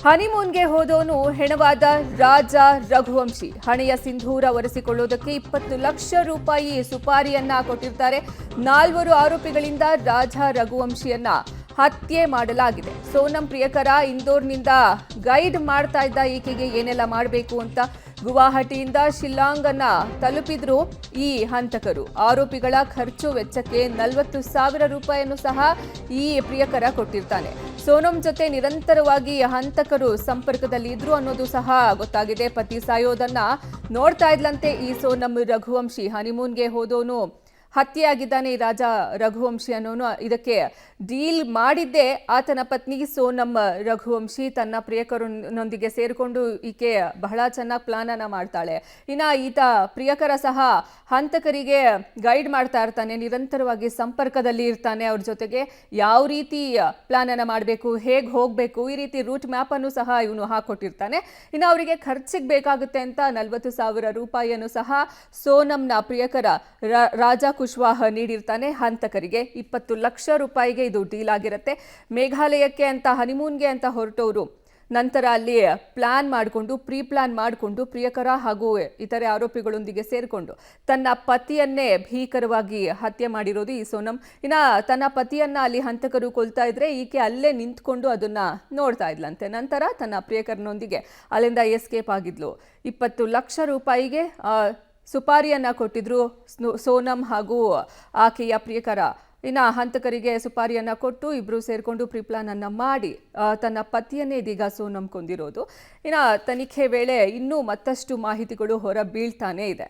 ಹನಿಮೂನ್ಗೆ ಹೋದವನು ಹೆಣವಾದ ರಾಜ ರಘುವಂಶಿ. ಹಣೆಯ ಸಿಂಧೂರ ಒರೆಸಿಕೊಳ್ಳುವುದಕ್ಕೆ 20 ಲಕ್ಷ ರೂಪಾಯಿ ಸುಪಾರಿಯನ್ನ ಕೊಟ್ಟಿರ್ತಾರೆ. 4 ಆರೋಪಿಗಳಿಂದ ರಾಜ ರಘುವಂಶಿಯನ್ನ ಹತ್ಯೆ ಮಾಡಲಾಗಿದೆ. ಸೋನಂ ಪ್ರಿಯಕರ ಇಂದೋರ್ನಿಂದ ಗೈಡ್ ಮಾಡ್ತಾ ಇದ್ದ ಈಕೆಗೆ ಏನೆಲ್ಲ ಮಾಡಬೇಕು ಅಂತ ಗುವಾಹಟಿಯಿಂದ ಶಿಲ್ಲಾಂಗ್ ಅನ್ನ ತಲುಪಿದ್ರು ಈ ಹಂತಕರು. ಆರೋಪಿಗಳ ಖರ್ಚು ವೆಚ್ಚಕ್ಕೆ 40,000 ರೂಪಾಯಿಯನ್ನು ಸಹ ಈ ಪ್ರಿಯಕರ ಕೊಟ್ಟಿರ್ತಾನೆ. ಸೋನಂ ಜೊತೆ ನಿರಂತರವಾಗಿ ಹಂತಕರು ಸಂಪರ್ಕದಲ್ಲಿ ಇದ್ರು ಅನ್ನೋದು ಸಹ ಗೊತ್ತಾಗಿದೆ. ಪತಿ ಸಾಯೋದನ್ನ ನೋಡ್ತಾ ಇದ್ಲಂತೆ ಈ ಸೋನಂ ರಘುವಂಶಿ. ಹನಿಮೂನ್ಗೆ ಹೋದವನು ಹತ್ಯೆಯಾಗಿದ್ದಾನೆ ಈ ರಾಜ ರಘುವಂಶಿ ಅನ್ನೋನು. ಇದಕ್ಕೆ ಡೀಲ್ ಮಾಡಿದ್ದೇ ಆತನ ಪತ್ನಿ ಸೋನಂ ರಘುವಂಶಿ. ತನ್ನ ಪ್ರಿಯಕರನೊಂದಿಗೆ ಸೇರಿಕೊಂಡು ಈಕೆ ಬಹಳ ಚೆನ್ನಾಗಿ ಪ್ಲಾನ್ ಅನ್ನ ಮಾಡ್ತಾಳೆ. ಇನ್ನ ಈತ ಪ್ರಿಯಕರ ಸಹ ಹಂತಕರಿಗೆ ಗೈಡ್ ಮಾಡ್ತಾ ಇರ್ತಾನೆ, ನಿರಂತರವಾಗಿ ಸಂಪರ್ಕದಲ್ಲಿ ಇರ್ತಾನೆ. ಅವ್ರ ಜೊತೆಗೆ ಯಾವ ರೀತಿ ಪ್ಲಾನ್ ಅನ್ನ ಮಾಡಬೇಕು, ಹೇಗೆ ಹೋಗಬೇಕು, ಈ ರೀತಿ ರೂಟ್ ಮ್ಯಾಪ್ ಅನ್ನು ಸಹ ಇವನು ಹಾಕೊಟ್ಟಿರ್ತಾನೆ. ಇನ್ನು ಅವರಿಗೆ ಖರ್ಚಿಗೆ ಬೇಕಾಗುತ್ತೆ ಅಂತ 40,000 ರೂಪಾಯಿಯನ್ನು ಸಹ ಸೋನಂನ ಪ್ರಿಯಕರ ರಾಜ ಕುಶ್ವಾಹ ನೀಡಿರ್ತಾನೆ ಹಂತಕರಿಗೆ. 20 ಲಕ್ಷ ರೂಪಾಯಿಗೆ ಇದು ಡೀಲ್ ಆಗಿರುತ್ತೆ. ಮೇಘಾಲಯಕ್ಕೆ ಅಂತ ಹನಿಮೂನ್ಗೆ ಅಂತ ಹೊರಟವರು ನಂತರ ಅಲ್ಲಿ ಪ್ರೀ ಪ್ಲಾನ್ ಮಾಡಿಕೊಂಡು ಪ್ರಿಯಕರ ಹಾಗೂ ಇತರೆ ಆರೋಪಿಗಳೊಂದಿಗೆ ಸೇರಿಕೊಂಡು ತನ್ನ ಪತಿಯನ್ನೇ ಭೀಕರವಾಗಿ ಹತ್ಯೆ ಮಾಡಿರೋದು ಈ ಸೋನಂ. ಇನ್ನ ತನ್ನ ಪತಿಯನ್ನ ಅಲ್ಲಿ ಹಂತಕರು ಕೊಲ್ತಾ ಇದ್ರೆ ಈಕೆ ಅಲ್ಲೇ ನಿಂತ್ಕೊಂಡು ಅದನ್ನ ನೋಡ್ತಾ ಇದ್ಲಂತೆ. ನಂತರ ತನ್ನ ಪ್ರಿಯಕರನೊಂದಿಗೆ ಅಲ್ಲಿಂದ ಎಸ್ಕೇಪ್ ಆಗಿದ್ಲು. 20 ಲಕ್ಷ ರೂಪಾಯಿಗೆ ಸುಪಾರಿಯನ್ನ ಕೊಟ್ಟಿದ್ರು ಸೋನಂ ಹಾಗೂ ಆಕೆಯ ಪ್ರಿಯಕರ. ಇನ್ನು ಹಂತಕರಿಗೆ ಸುಪಾರಿಯನ್ನ ಕೊಟ್ಟು ಇಬ್ರು ಸೇರಿಕೊಂಡು ಪ್ರಿಪ್ಲಾನ್ ಅನ್ನ ಮಾಡಿ ತನ್ನ ಪತಿಯನ್ನೇ ಇದೀಗ ಸೋನಂ ಕೊಂದಿರೋದು. ಇನ್ನು ತನಿಖೆ ವೇಳೆ ಇನ್ನೂ ಮತ್ತಷ್ಟು ಮಾಹಿತಿಗಳು ಹೊರ ಬೀಳ್ತಾನೆ ಇದೆ.